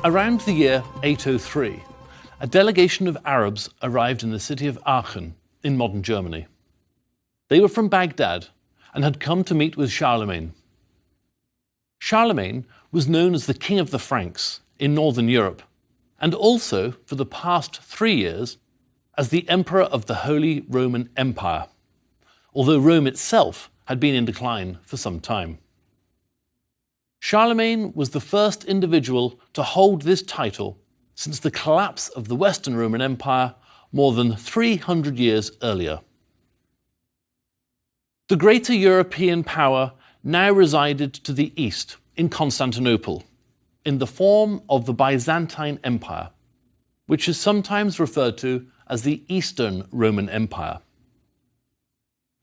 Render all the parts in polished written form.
Around the year 803, a delegation of Arabs arrived in the city of Aachen in modern Germany. They were from Baghdad and had come to meet with Charlemagne. Charlemagne was known as the King of the Franks in northern Europe, and also, for the past 3 years, as the Emperor of the Holy Roman Empire, although Rome itself had been in decline for some time. Charlemagne was the first individual to hold this title since the collapse of the Western Roman Empire more than 300 years earlier. The greater European power now resided to the east in Constantinople, in the form of the Byzantine Empire, which is sometimes referred to as the Eastern Roman Empire.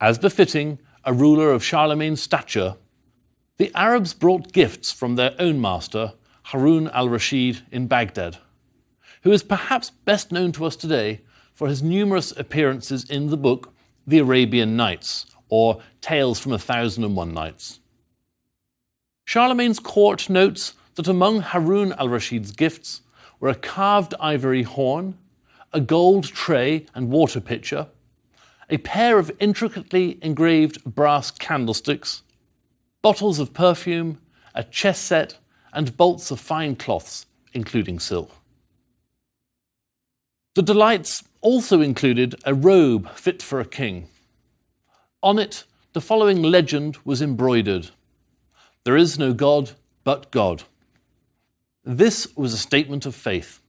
As befitting a ruler of Charlemagne's stature, the Arabs brought gifts from their own master, Harun al-Rashid in Baghdad, who is perhaps best known to us today for his numerous appearances in the book The Arabian Nights, or Tales from 1001 Nights. Charlemagne's court notes that among Harun al-Rashid's gifts were a carved ivory horn, a gold tray and water pitcher, a pair of intricately engraved brass candlesticks, bottles of perfume, a chess set, and bolts of fine cloths, including silk. The delights also included a robe fit for a king. On it, the following legend was embroidered: "There is no God but God." This was a statement of faith.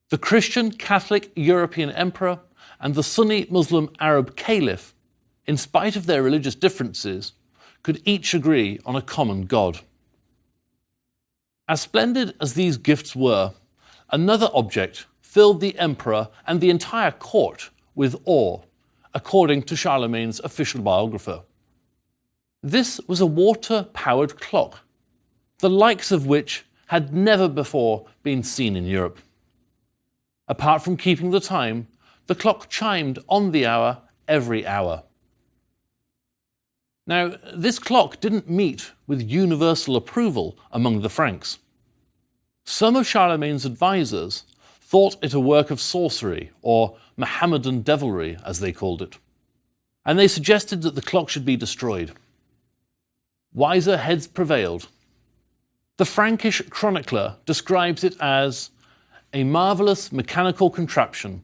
The Christian Catholic European Emperor and the Sunni Muslim Arab Caliph, in spite of their religious differences, could each agree on a common God. As splendid as these gifts were, another object filled the emperor and the entire court with awe, according to Charlemagne's official biographer. This was a water-powered clock, the likes of which had never before been seen in Europe. Apart from keeping the time, the clock chimed on the hour every hour. Now, this clock didn't meet with universal approval among the Franks. Some of Charlemagne's advisors thought it a work of sorcery, or Mohammedan devilry, as they called it, and they suggested that the clock should be destroyed. Wiser heads prevailed. The Frankish chronicler describes it as a marvellous mechanical contraption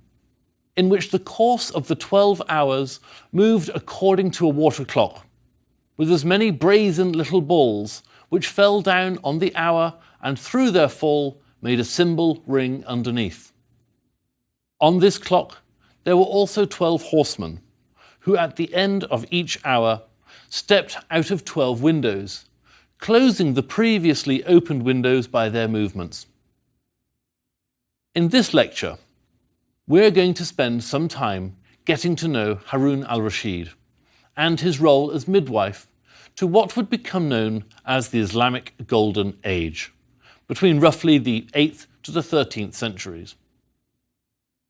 in which the course of the 12 hours moved according to a water clock, with as many brazen little balls which fell down on the hour and through their fall made a cymbal ring underneath. On this clock there were also 12 horsemen, who at the end of each hour stepped out of 12 windows, closing the previously opened windows by their movements. In this lecture, we're going to spend some time getting to know Harun al-Rashid and his role as midwife to what would become known as the Islamic Golden Age, between roughly the 8th to the 13th centuries.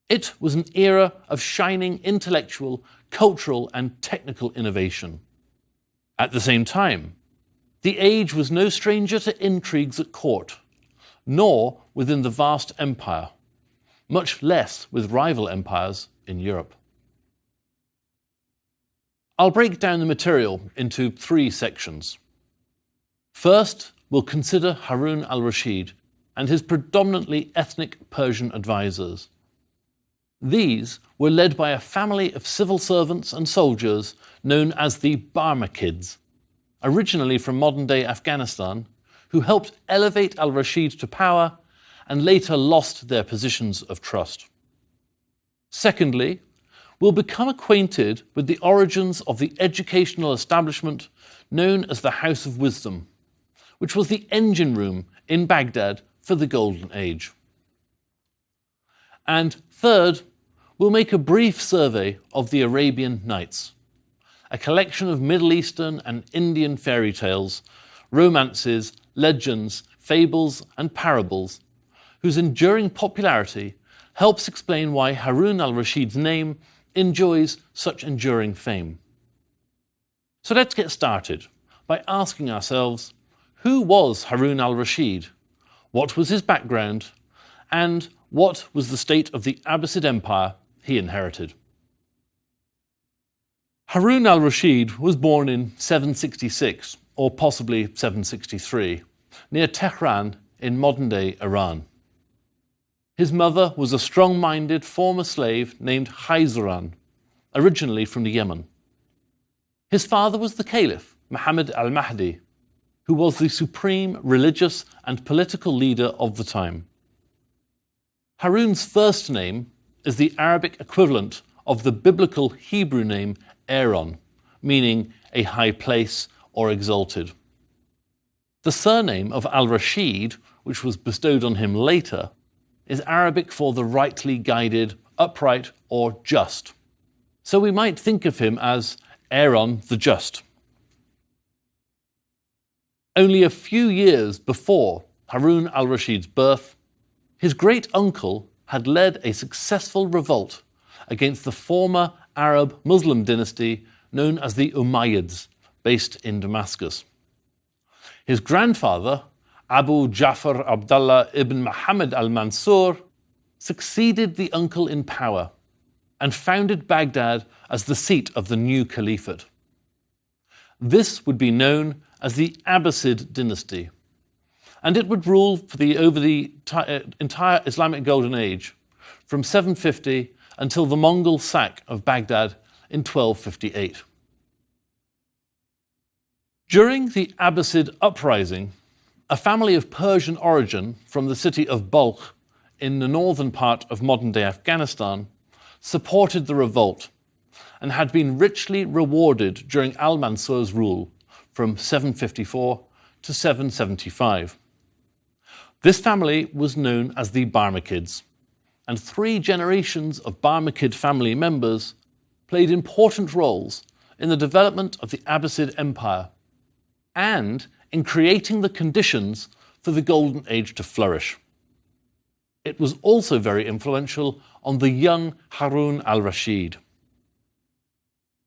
It was an era of shining intellectual, cultural, and technical innovation. At the same time, the age was no stranger to intrigues at court, nor within the vast empire, much less with rival empires in Europe. I'll break down the material into 3 sections. First, we'll consider Harun al-Rashid and his predominantly ethnic Persian advisors. These were led by a family of civil servants and soldiers known as the Barmakids, originally from modern-day Afghanistan, who helped elevate al-Rashid to power and later lost their positions of trust. Secondly, we'll become acquainted with the origins of the educational establishment known as the House of Wisdom, which was the engine room in Baghdad for the Golden Age. And third, we'll make a brief survey of the Arabian Nights, a collection of Middle Eastern and Indian fairy tales, romances, legends, fables, and parables, whose enduring popularity helps explain why Harun al-Rashid's name enjoys such enduring fame. So let's get started by asking ourselves, who was Harun al-Rashid? what was his background, and what was the state of the Abbasid Empire he inherited. Harun al-Rashid was born in 766, or possibly 763, near Tehran in modern-day Iran. His mother was a strong-minded former slave named Khayzuran, originally from the Yemen. His father was the Caliph, Muhammad al-Mahdi, who was the supreme religious and political leader of the time. Harun's first name is the Arabic equivalent of the biblical Hebrew name Aaron, meaning a high place or exalted. The surname of al-Rashid, which was bestowed on him later, is Arabic for the rightly guided, upright, or just. So we might think of him as Aaron the Just. Only a few years before Harun al-Rashid's birth, his great-uncle had led a successful revolt against the former Arab Muslim dynasty known as the Umayyads, based in Damascus. His grandfather, Abu Ja'far Abdullah ibn Muhammad al-Mansur, succeeded the uncle in power and founded Baghdad as the seat of the new caliphate. This would be known as the Abbasid dynasty, and it would rule over the entire Islamic Golden Age, from 750 until the Mongol sack of Baghdad in 1258. During the Abbasid uprising, a family of Persian origin from the city of Balkh in the northern part of modern-day Afghanistan supported the revolt and had been richly rewarded during al-Mansur's rule from 754 to 775. This family was known as the Barmakids, and 3 generations of Barmakid family members played important roles in the development of the Abbasid Empire and in creating the conditions for the Golden Age to flourish. It was also very influential on the young Harun al-Rashid.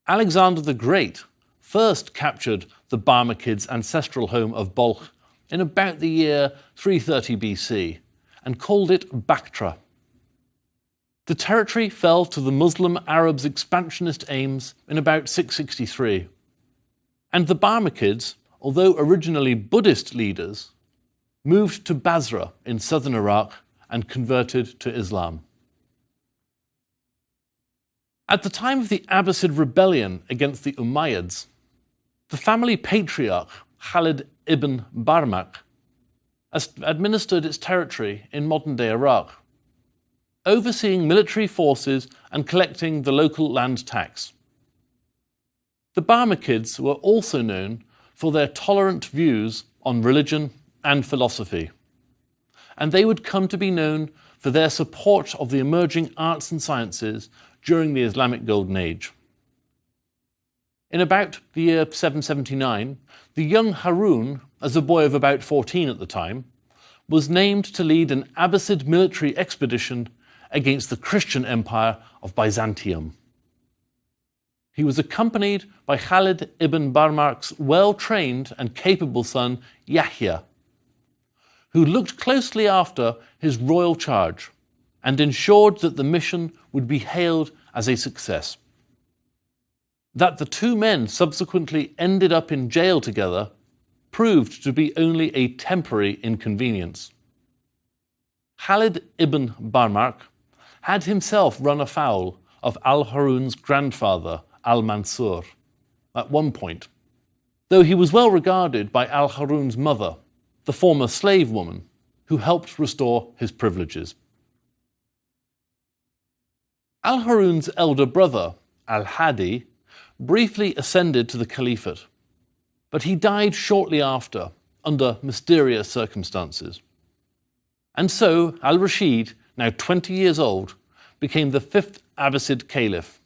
Alexander the Great first captured the Barmakids' ancestral home of Balkh in about the year 330 BC and called it Bactra. The territory fell to the Muslim Arabs' expansionist aims in about 663, and the Barmakids, although originally Buddhist leaders, moved to Basra in southern Iraq and converted to Islam. At the time of the Abbasid rebellion against the Umayyads, the family patriarch Khalid ibn Barmak administered its territory in modern-day Iraq, overseeing military forces and collecting the local land tax. The Barmakids were also known for their tolerant views on religion and philosophy, and they would come to be known for their support of the emerging arts and sciences during the Islamic Golden Age. In about the year 779, the young Harun, as a boy of about 14 at the time, was named to lead an Abbasid military expedition against the Christian Empire of Byzantium. He was accompanied by Khalid ibn Barmak's well-trained and capable son Yahya, who looked closely after his royal charge and ensured that the mission would be hailed as a success. That the 2 men subsequently ended up in jail together proved to be only a temporary inconvenience. Khalid ibn Barmak had himself run afoul of al-Harun's grandfather, al-Mansur, at one point, though he was well regarded by al-Harun's mother, the former slave woman, who helped restore his privileges. Al-Harun's elder brother, al-Hadi, briefly ascended to the caliphate, but he died shortly after, under mysterious circumstances. And so al-Rashid, now 20 years old, became the 5th Abbasid caliph,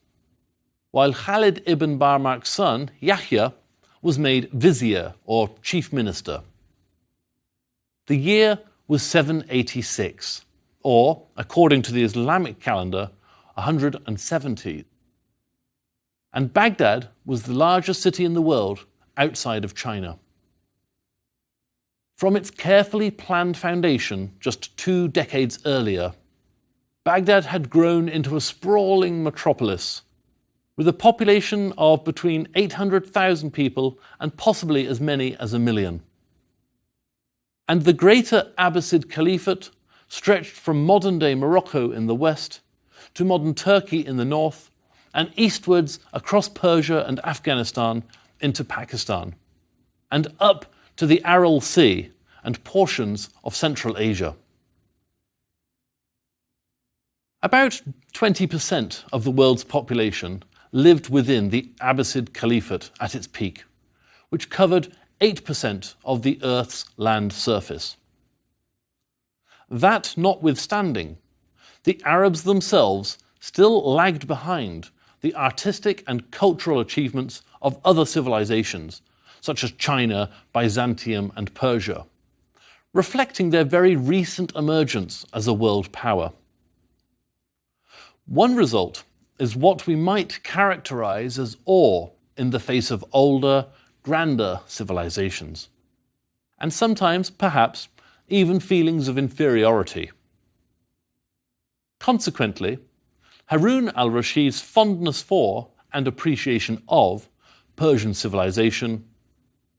while Khalid ibn Barmak's son, Yahya, was made vizier or chief minister. The year was 786, or, according to the Islamic calendar, 170. And Baghdad was the largest city in the world outside of China. From its carefully planned foundation just 2 decades earlier, Baghdad had grown into a sprawling metropolis with a population of between 800,000 people and possibly as many as 1 million. And the greater Abbasid Caliphate stretched from modern-day Morocco in the west to modern Turkey in the north and eastwards across Persia and Afghanistan into Pakistan and up to the Aral Sea and portions of Central Asia. About 20% of the world's population lived within the Abbasid Caliphate at its peak, which covered 8% of the Earth's land surface. That notwithstanding, the Arabs themselves still lagged behind the artistic and cultural achievements of other civilizations, such as China, Byzantium, and Persia, reflecting their very recent emergence as a world power. One result is what we might characterize as awe in the face of older, grander civilizations, and sometimes, perhaps, even feelings of inferiority. Consequently, Harun al-Rashid's fondness for and appreciation of Persian civilization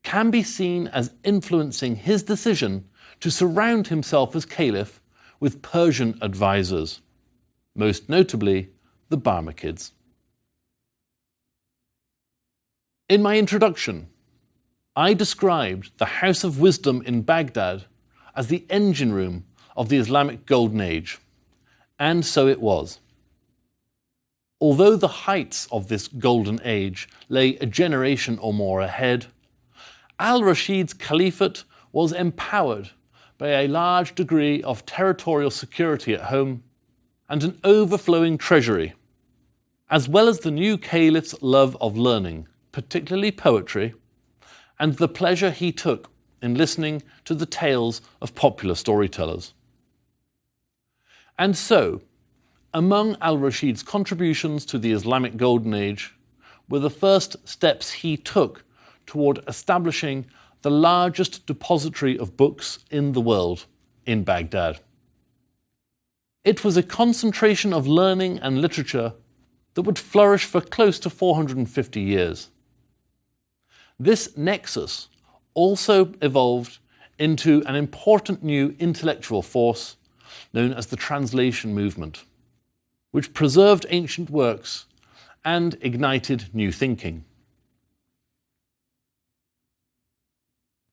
can be seen as influencing his decision to surround himself as caliph with Persian advisors, most notably the Barmakids. In my introduction, I described the House of Wisdom in Baghdad as the engine room of the Islamic Golden Age, and so it was. Although the heights of this golden age lay a generation or more ahead, al-Rashid's caliphate was empowered by a large degree of territorial security at home and an overflowing treasury, as well as the new caliph's love of learning, particularly poetry, and the pleasure he took in listening to the tales of popular storytellers. And so, among al-Rashid's contributions to the Islamic Golden Age were the first steps he took toward establishing the largest depository of books in the world in Baghdad. It was a concentration of learning and literature that would flourish for close to 450 years. This nexus also evolved into an important new intellectual force known as the translation movement, which preserved ancient works and ignited new thinking.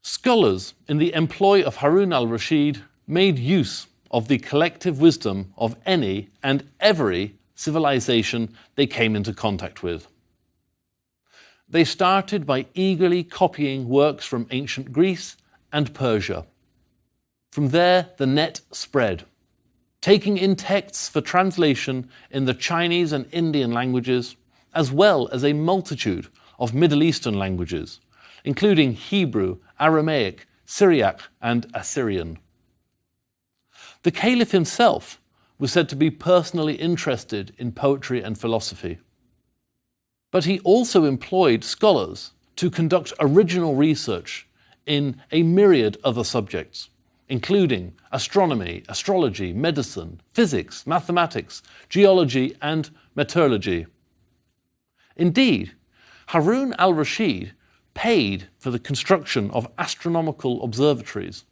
Scholars in the employ of Harun al-Rashid made use of the collective wisdom of any and every civilization they came into contact with. They started by eagerly copying works from ancient Greece and Persia. From there, the net spread, taking in texts for translation in the Chinese and Indian languages, as well as a multitude of Middle Eastern languages, including Hebrew, Aramaic, Syriac, and Assyrian. The Caliph himself was said to be personally interested in poetry and philosophy. But he also employed scholars to conduct original research in a myriad other subjects, including astronomy, astrology, medicine, physics, mathematics, geology, and metallurgy. Indeed, Harun al-Rashid paid for the construction of astronomical observatories.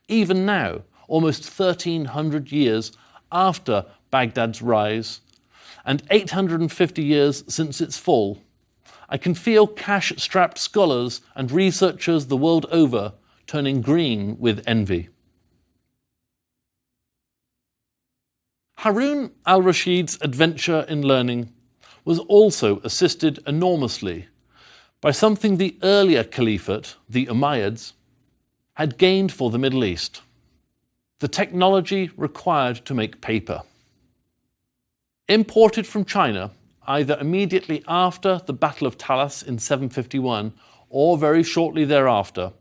Even now, almost 1,300 years after Baghdad's rise, and 850 years since its fall, I can feel cash-strapped scholars and researchers the world over turning green with envy. Harun al-Rashid's adventure in learning was also assisted enormously by something the earlier caliphate, the Umayyads, had gained for the Middle East: the technology required to make paper. Imported from China, either immediately after the Battle of Talas in 751 or very shortly thereafter,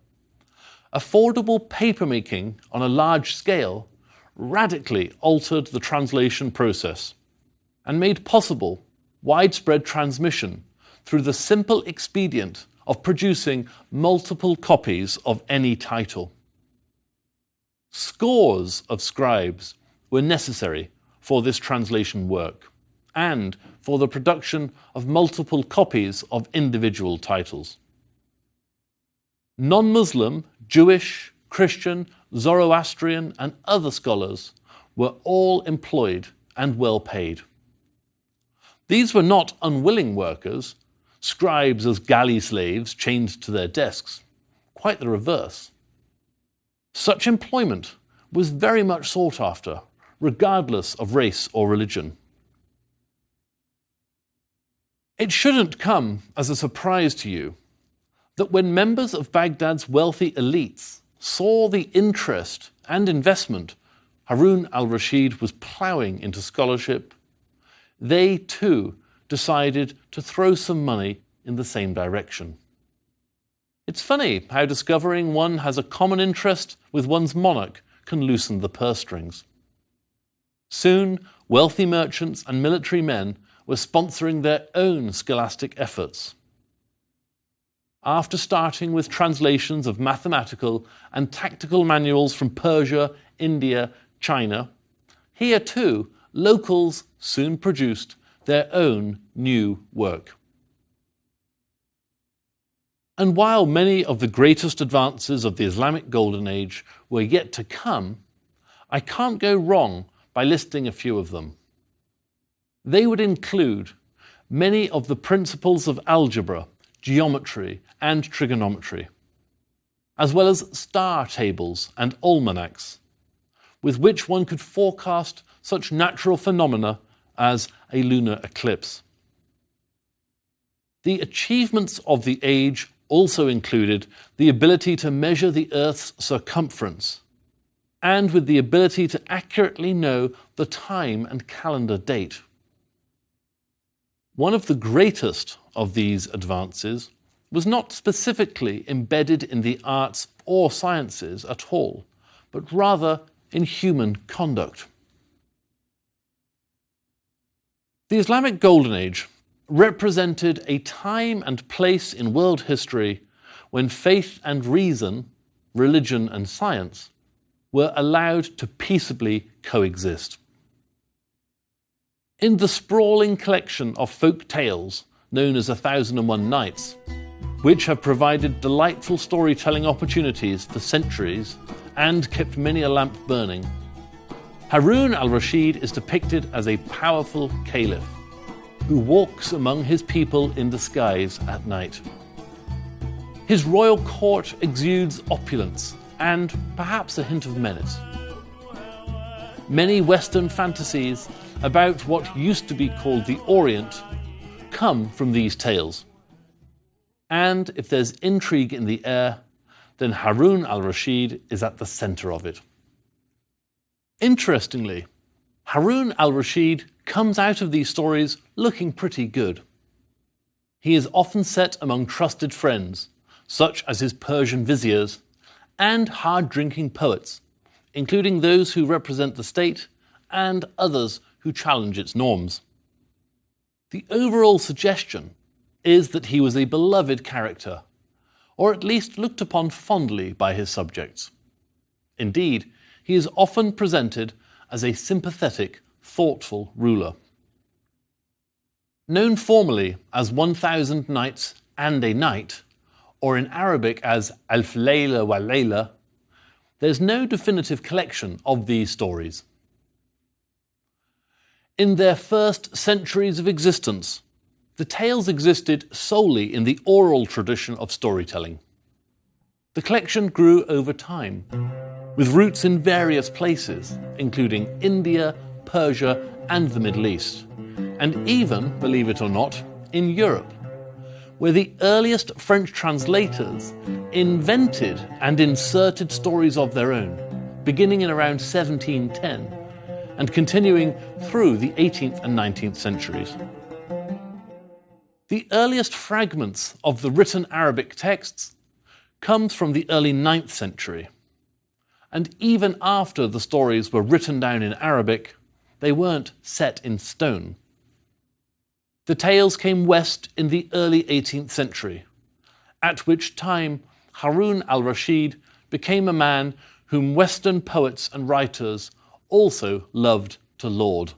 affordable papermaking on a large scale radically altered the translation process and made possible widespread transmission through the simple expedient of producing multiple copies of any title. Scores of scribes were necessary for this translation work and for the production of multiple copies of individual titles. Non-Muslim, Jewish, Christian, Zoroastrian, and other scholars were all employed and well paid. These were not unwilling workers, scribes as galley slaves chained to their desks. Quite the reverse. Such employment was very much sought after, regardless of race or religion. It shouldn't come as a surprise to you that when members of Baghdad's wealthy elites saw the interest and investment Harun al-Rashid was ploughing into scholarship, they too decided to throw some money in the same direction. It's funny how discovering one has a common interest with one's monarch can loosen the purse strings. Soon, wealthy merchants and military men were sponsoring their own scholastic efforts. After starting with translations of mathematical and tactical manuals from Persia, India, China, here too, locals soon produced their own new work. And while many of the greatest advances of the Islamic Golden Age were yet to come, I can't go wrong by listing a few of them. They would include many of the principles of algebra, geometry, and trigonometry, as well as star tables and almanacs, with which one could forecast such natural phenomena as a lunar eclipse. The achievements of the age also included the ability to measure the Earth's circumference, and with the ability to accurately know the time and calendar date. One of the greatest of these advances was not specifically embedded in the arts or sciences at all, but rather in human conduct. The Islamic Golden Age represented a time and place in world history when faith and reason, religion and science, were allowed to peaceably coexist. In the sprawling collection of folk tales known as 1001 Nights, which have provided delightful storytelling opportunities for centuries and kept many a lamp burning, Harun al-Rashid is depicted as a powerful caliph who walks among his people in disguise at night. His royal court exudes opulence and perhaps a hint of menace. Many Western fantasies about what used to be called the Orient come from these tales. And if there's intrigue in the air, then Harun al-Rashid is at the center of it. Interestingly, Harun al-Rashid comes out of these stories looking pretty good. He is often set among trusted friends, such as his Persian viziers, and hard-drinking poets, including those who represent the state and others who challenge its norms. The overall suggestion is that he was a beloved character, or at least looked upon fondly by his subjects. Indeed, he is often presented as a sympathetic, thoughtful ruler. Known formally as 1000 Nights and a Night, or in Arabic as Alf Layla wa Layla, there's no definitive collection of these stories. In their first centuries of existence, the tales existed solely in the oral tradition of storytelling. The collection grew over time, with roots in various places, including India, Persia, and the Middle East, and even, believe it or not, in Europe, where the earliest French translators invented and inserted stories of their own, beginning in around 1710 and continuing through the 18th and 19th centuries. The earliest fragments of the written Arabic texts comes from the early 9th century, and even after the stories were written down in Arabic, they weren't set in stone. The tales came west in the early 18th century, at which time Harun al-Rashid became a man whom Western poets and writers also loved to laud.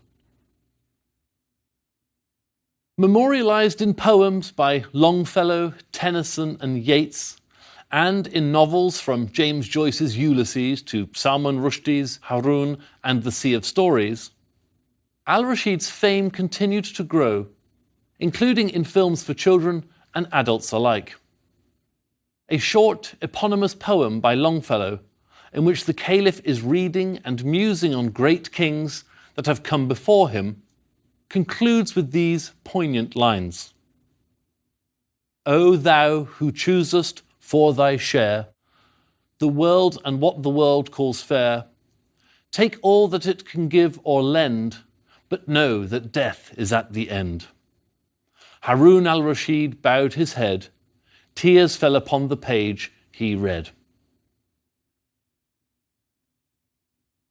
Memorialized in poems by Longfellow, Tennyson and Yeats, and in novels from James Joyce's Ulysses to Salman Rushdie's Hārūn and the Sea of Stories, al-Rashid's fame continued to grow, including in films for children and adults alike. A short eponymous poem by Longfellow, in which the Caliph is reading and musing on great kings that have come before him, concludes with these poignant lines. O thou who choosest for thy share the world and what the world calls fair, take all that it can give or lend, but know that death is at the end. Harun al-Rashid bowed his head, tears fell upon the page he read.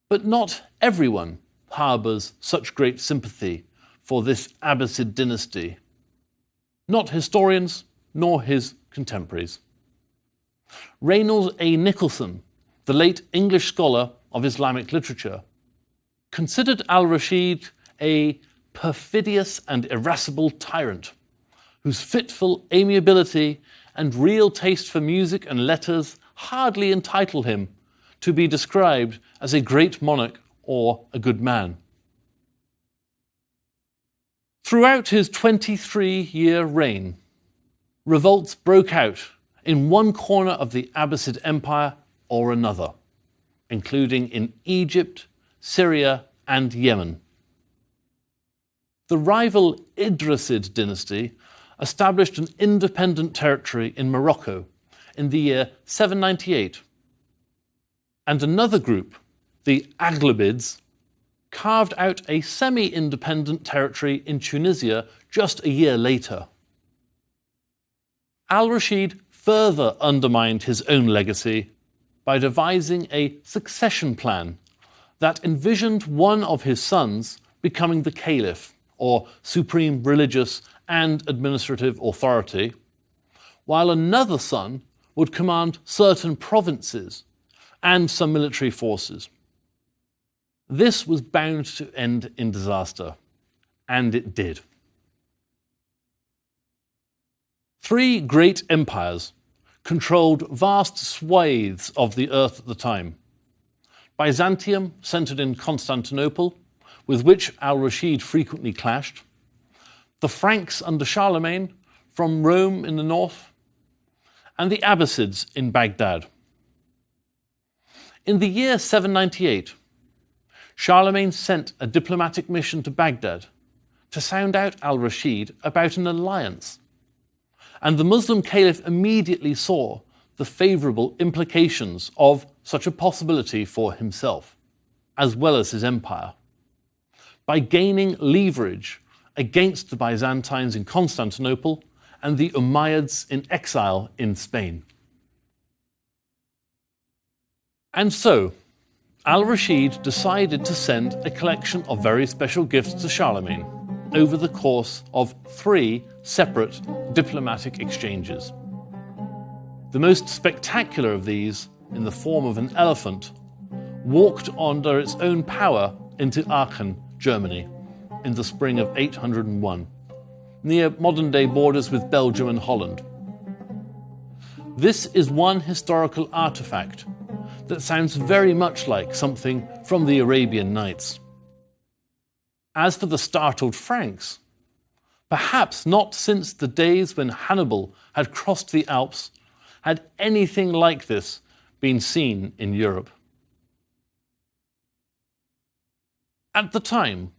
But not everyone harbours such great sympathy for this Abbasid dynasty, not historians nor his contemporaries. Reynolds A. Nicholson, the late English scholar of Islamic literature, considered al-Rashid a perfidious and irascible tyrant, whose fitful amiability and real taste for music and letters hardly entitle him to be described as a great monarch or a good man. Throughout his 23-year reign, revolts broke out in one corner of the Abbasid Empire or another, including in Egypt, Syria, and Yemen. The rival Idrisid dynasty established an independent territory in Morocco in the year 798, and another group, the Aghlabids, carved out a semi-independent territory in Tunisia just a year later. Al-Rashid further undermined his own legacy by devising a succession plan that envisioned one of his sons becoming the Caliph, or supreme religious and administrative authority, while another son would command certain provinces and some military forces. This was bound to end in disaster, and it did. Three great empires controlled vast swathes of the earth at the time. Byzantium, centered in Constantinople, with which al-Rashid frequently clashed, the Franks under Charlemagne from Rome in the north, and the Abbasids in Baghdad. In the year 798, Charlemagne sent a diplomatic mission to Baghdad to sound out al-Rashid about an alliance, and the Muslim Caliph immediately saw the favourable implications of such a possibility for himself, as well as his empire, by gaining leverage against the Byzantines in Constantinople and the Umayyads in exile in Spain. And so, al-Rashid decided to send a collection of very special gifts to Charlemagne over the course of 3 separate diplomatic exchanges. The most spectacular of these, in the form of an elephant, walked under its own power into Aachen, Germany, in the spring of 801, near modern-day borders with Belgium and Holland. This is one historical artifact that sounds very much like something from the Arabian Nights. As for the startled Franks, perhaps not since the days when Hannibal had crossed the Alps had anything like this been seen in Europe. At the time,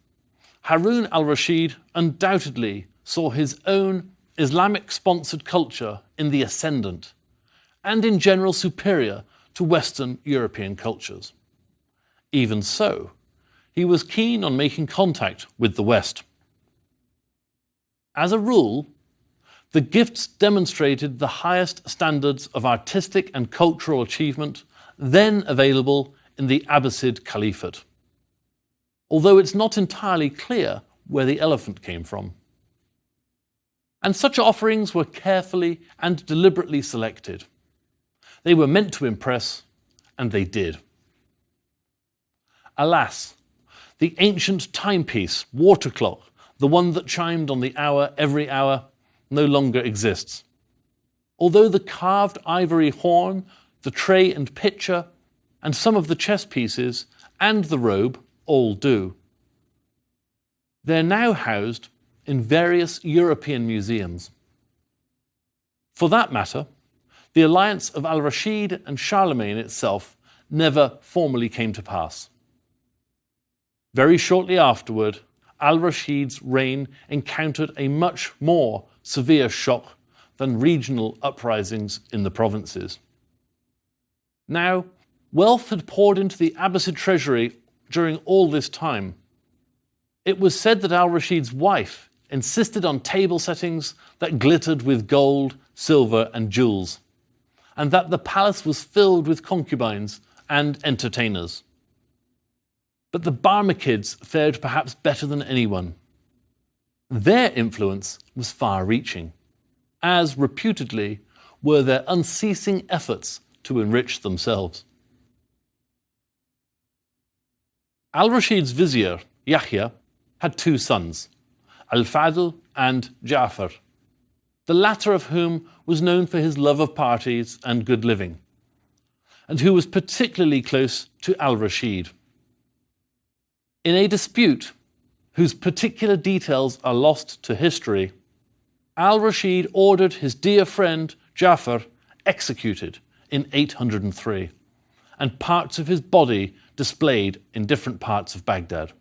Harun al-Rashid undoubtedly saw his own Islamic-sponsored culture in the ascendant, and in general superior to Western European cultures. Even so, he was keen on making contact with the West. As a rule, the gifts demonstrated the highest standards of artistic and cultural achievement then available in the Abbasid Caliphate, although it's not entirely clear where the elephant came from. And such offerings were carefully and deliberately selected. They were meant to impress, and they did. Alas, the ancient timepiece, water clock, the one that chimed on the hour every hour, no longer exists. Although the carved ivory horn, the tray and pitcher, and some of the chess pieces, and the robe all do. They're now housed in various European museums. For that matter, the alliance of Al-Rashid and Charlemagne itself never formally came to pass. Very shortly afterward, Al-Rashid's reign encountered a much more severe shock than regional uprisings in the provinces. Now, wealth had poured into the Abbasid treasury during all this time. It was said that Al-Rashid's wife insisted on table settings that glittered with gold, silver, and jewels, and that the palace was filled with concubines and entertainers. But the Barmakids fared perhaps better than anyone. Their influence was far-reaching, as reputedly were their unceasing efforts to enrich themselves. Al-Rashid's vizier, Yahya, had two sons, Al-Fadl and Ja'far, the latter of whom was known for his love of parties and good living, and who was particularly close to Al-Rashid. In a dispute whose particular details are lost to history, Al-Rashid ordered his dear friend Ja'far executed in 803, and parts of his body displayed in different parts of Baghdad.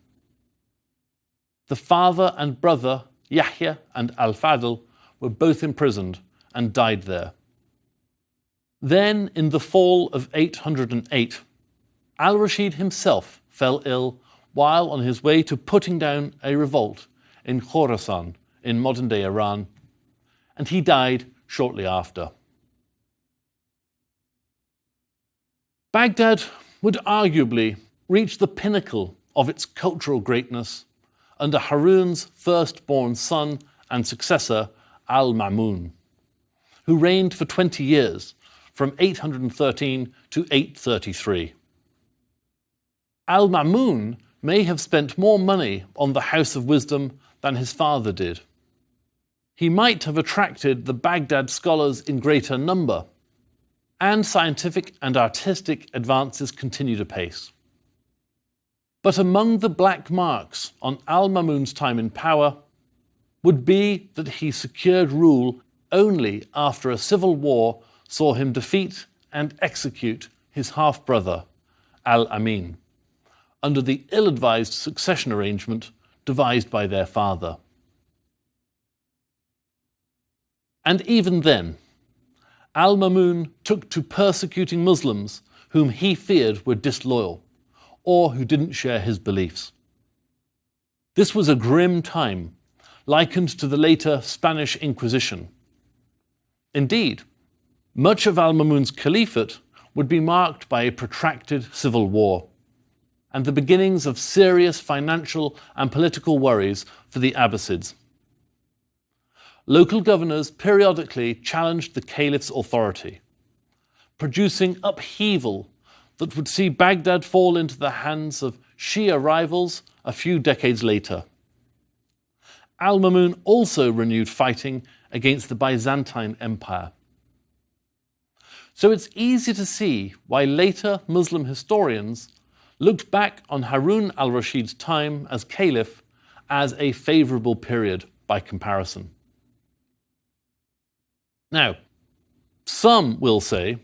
The father and brother, Yahya and Al-Fadl, were both imprisoned and died there. Then, in the fall of 808, Al-Rashid himself fell ill while on his way to putting down a revolt in Khorasan, in modern-day Iran, and he died shortly after. Baghdad would arguably reach the pinnacle of its cultural greatness under Harun's firstborn son and successor, Al-Ma'mun, who reigned for 20 years, from 813 to 833. Al-Ma'mun may have spent more money on the House of Wisdom than his father did. He might have attracted the Baghdad scholars in greater number, and scientific and artistic advances continued apace. But among the black marks on Al-Ma'mun's time in power would be that he secured rule only after a civil war saw him defeat and execute his half-brother, Al-Amin, under the ill-advised succession arrangement devised by their father. And even then, Al-Ma'mun took to persecuting Muslims whom he feared were disloyal or who didn't share his beliefs. This was a grim time, likened to the later Spanish Inquisition. Indeed, much of Al-Ma'mun's caliphate would be marked by a protracted civil war and the beginnings of serious financial and political worries for the Abbasids. Local governors periodically challenged the caliph's authority, producing upheaval that would see Baghdad fall into the hands of Shia rivals a few decades later. Al-Ma'mun also renewed fighting against the Byzantine Empire. So it's easy to see why later Muslim historians looked back on Harun al-Rashid's time as caliph as a favourable period by comparison. Now, some will say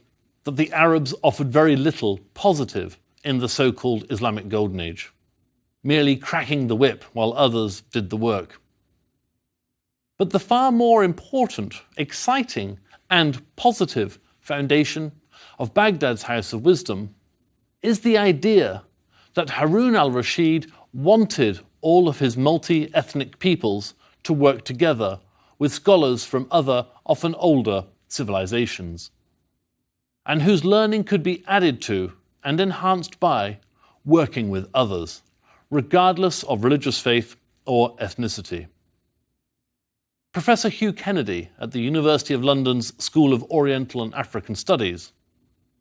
that the Arabs offered very little positive in the so-called Islamic Golden Age, merely cracking the whip while others did the work. But the far more important, exciting, and positive foundation of Baghdad's House of Wisdom is the idea that Harun al-Rashid wanted all of his multi-ethnic peoples to work together with scholars from other, often older, civilizations, and whose learning could be added to and enhanced by working with others, regardless of religious faith or ethnicity. Professor Hugh Kennedy at the University of London's School of Oriental and African Studies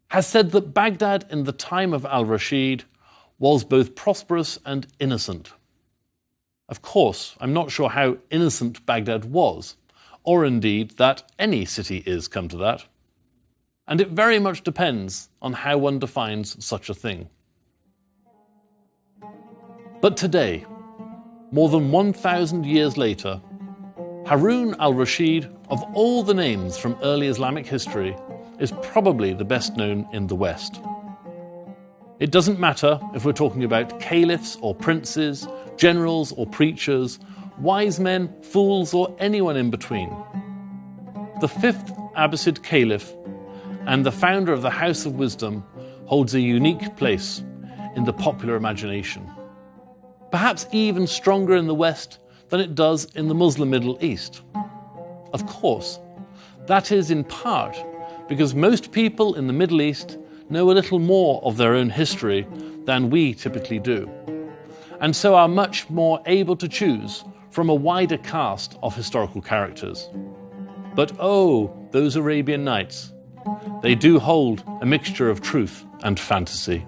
has said that Baghdad in the time of al-Rashid was both prosperous and innocent. Of course, I'm not sure how innocent Baghdad was, or indeed that any city is, come to that. And it very much depends on how one defines such a thing. But today, more than 1,000 years later, Harun al-Rashid, of all the names from early Islamic history, is probably the best known in the West. It doesn't matter if we're talking about caliphs or princes, generals or preachers, wise men, fools, or anyone in between. The fifth Abbasid caliph and the founder of the House of Wisdom holds a unique place in the popular imagination. Perhaps even stronger in the West than it does in the Muslim Middle East. Of course, that is in part because most people in the Middle East know a little more of their own history than we typically do, and so are much more able to choose from a wider cast of historical characters. But oh, those Arabian Nights, they do hold a mixture of truth and fantasy.